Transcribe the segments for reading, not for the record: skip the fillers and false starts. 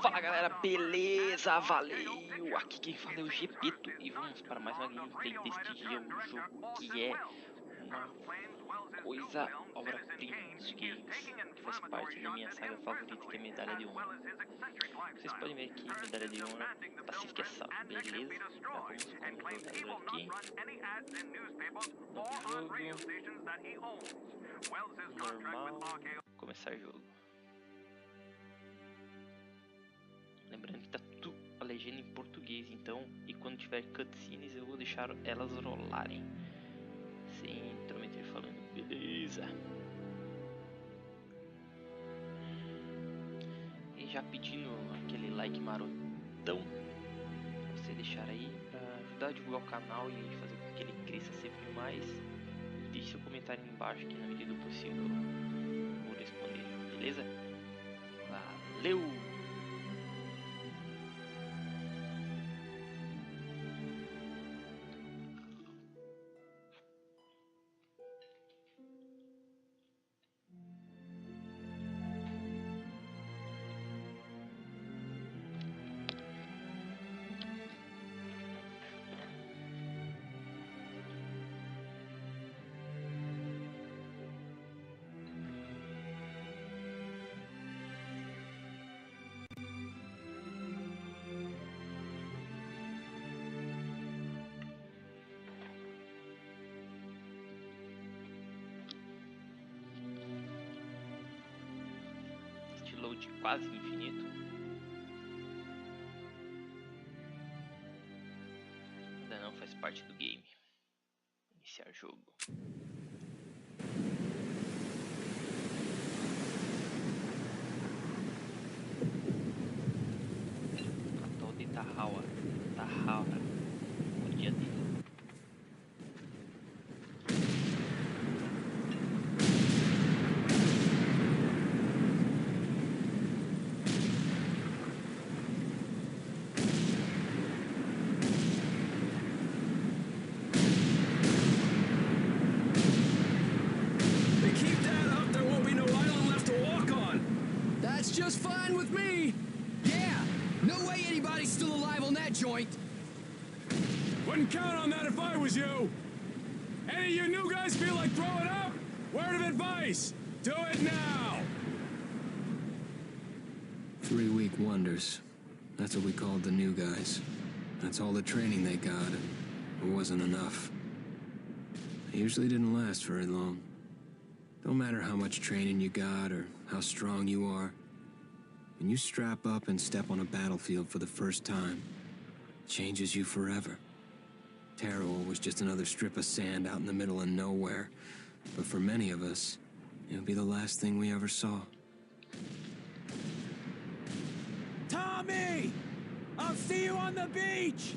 Fala galera, beleza? Valeu! Aqui quem fala é o Gepeto e vamos para mais uma gameplay deste jogo que é uma coisa obra-prima dos games, que faz parte da minha saga favorita, que é Medalha de Honra. Vocês podem ver aqui, Medalha de Honra, Pacific Assault, beleza? Já vamos como jogador aqui, novo jogo, normal, começar jogo. Lembrando que tá tudo a legenda em português, então, e quando tiver cutscenes eu vou deixar elas rolarem sem intrometer falando, beleza? E já pedindo aquele like marotão pra você deixar aí pra ajudar a divulgar o canal e fazer com que ele cresça sempre mais. E deixe seu comentário aí embaixo que na medida do possível eu vou responder, beleza? Valeu! Load quase infinito. Ainda não faz parte do game. Iniciar jogo. Atol de Tahawa. O dia dele. Just fine with me. Yeah, no way anybody's still alive on that joint. Wouldn't count on that if I was you. Any of you new guys feel like throwing up? Word of advice, do it now. 3 week wonders. That's what we called the new guys. That's all the training they got, and it wasn't enough. They usually didn't last very long. Don't matter how much training you got or how strong you are. When you strap up and step on a battlefield for the first time, it changes you forever. Terror was just another strip of sand out in the middle of nowhere. But for many of us, it'll be the last thing we ever saw. Tommy! I'll see you on the beach!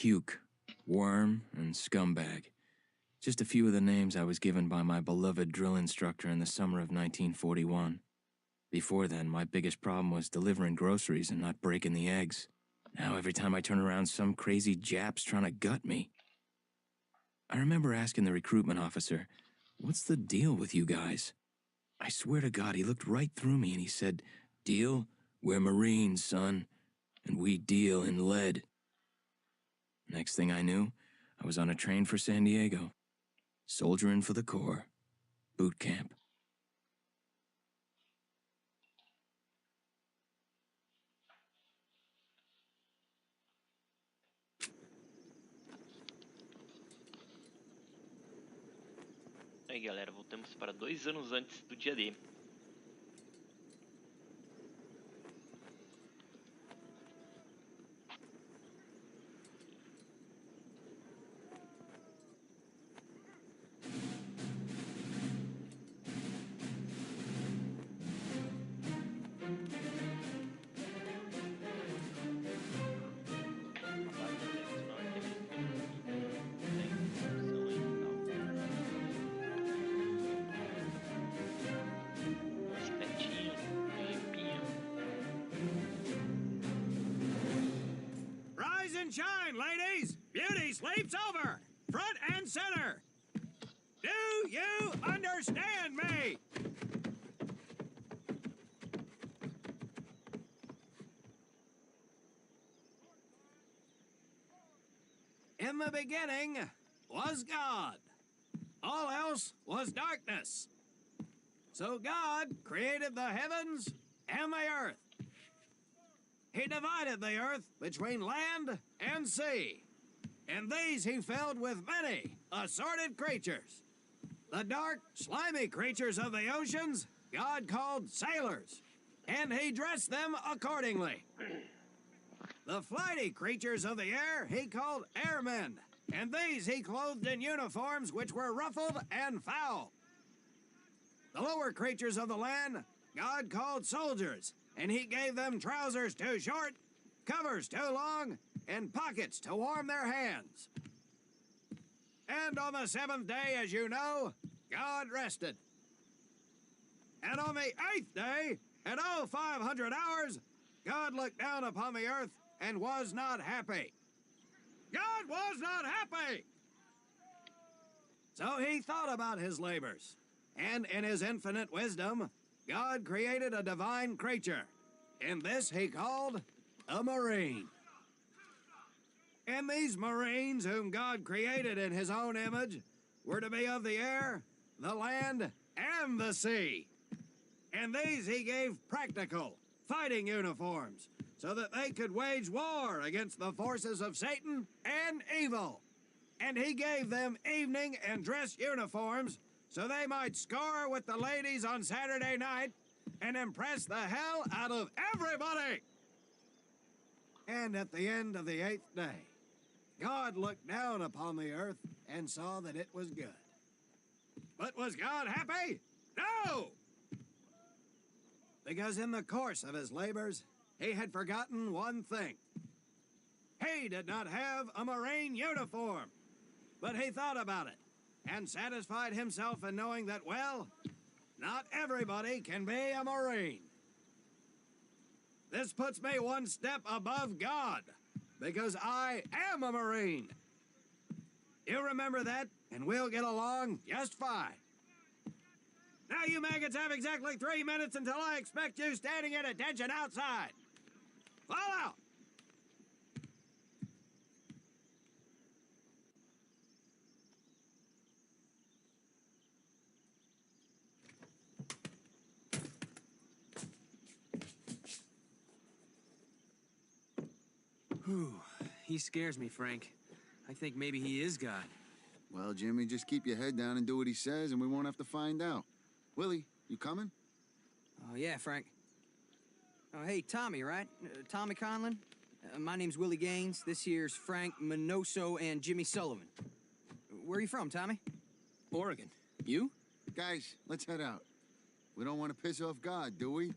puke, worm, and scumbag. Just a few of the names I was given by my beloved drill instructor in the summer of 1941. Before then, my biggest problem was delivering groceries and not breaking the eggs. Now every time I turn around, some crazy Jap's trying to gut me. I remember asking the recruitment officer, "What's the deal with you guys?" I swear to God, he looked right through me and he said, "Deal? We're Marines, son, and we deal in lead." Next thing I knew, I was on a train for San Diego. Soldiering for the Corps. Boot camp. Aí galera, voltamos para 2 anos antes do dia D. Rise and shine, ladies! Beauty sleeps over! Front and center! Do you understand me? In the beginning was God. All else was darkness. So God created the heavens and the earth. He divided the earth between land and sea, and these he filled with many assorted creatures. The dark, slimy creatures of the oceans God called sailors, and he dressed them accordingly. The flighty creatures of the air he called airmen, and these he clothed in uniforms which were ruffled and foul. The lower creatures of the land God called soldiers, and he gave them trousers too short, covers too long, and pockets to warm their hands. And on the 7th day, as you know, God rested. And on the 8th day, at 0500 hours, God looked down upon the earth and was not happy. God was not happy! So he thought about his labors, and in his infinite wisdom, God created a divine creature, and this he called a Marine. And these Marines, whom God created in his own image, were to be of the air, the land, and the sea. And these he gave practical, fighting uniforms, so that they could wage war against the forces of Satan and evil. And he gave them evening and dress uniforms, so they might score with the ladies on Saturday night and impress the hell out of everybody. And at the end of the 8th day, God looked down upon the earth and saw that it was good. But was God happy? No! Because in the course of his labors, he had forgotten one thing. He did not have a Marine uniform, but he thought about it and satisfied himself in knowing that, well, not everybody can be a Marine. This puts me one step above God, because I am a Marine. You remember that, and we'll get along just fine. Now you maggots have exactly 3 minutes until I expect you standing at attention outside. Fall out! Whew. He scares me, Frank. I think maybe he is God. Well, Jimmy, just keep your head down and do what he says, and we won't have to find out. Willie, you coming? Oh, yeah, Frank. Oh, hey, Tommy, right? Tommy Conlon? My name's Willie Gaines. This here's Frank Minoso and Jimmy Sullivan. Where are you from, Tommy? Oregon. You? Guys, let's head out. We don't want to piss off God, do we?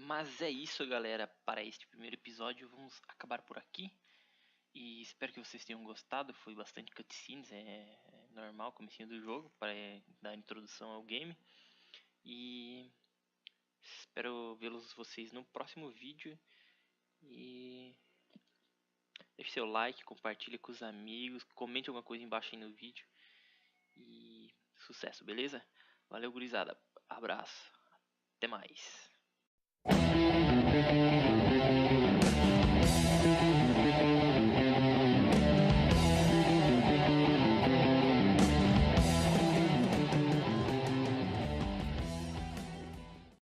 Mas é isso, galera, para este primeiro episódio. Vamos acabar por aqui. E espero que vocês tenham gostado. Foi bastante cutscenes, é normal, comecinho do jogo, para dar introdução ao game. E espero vê-los vocês no próximo vídeo. E deixe seu like, compartilhe com os amigos, comente alguma coisa embaixo aí no vídeo. E sucesso, beleza? Valeu, gurizada. Abraço. Até mais.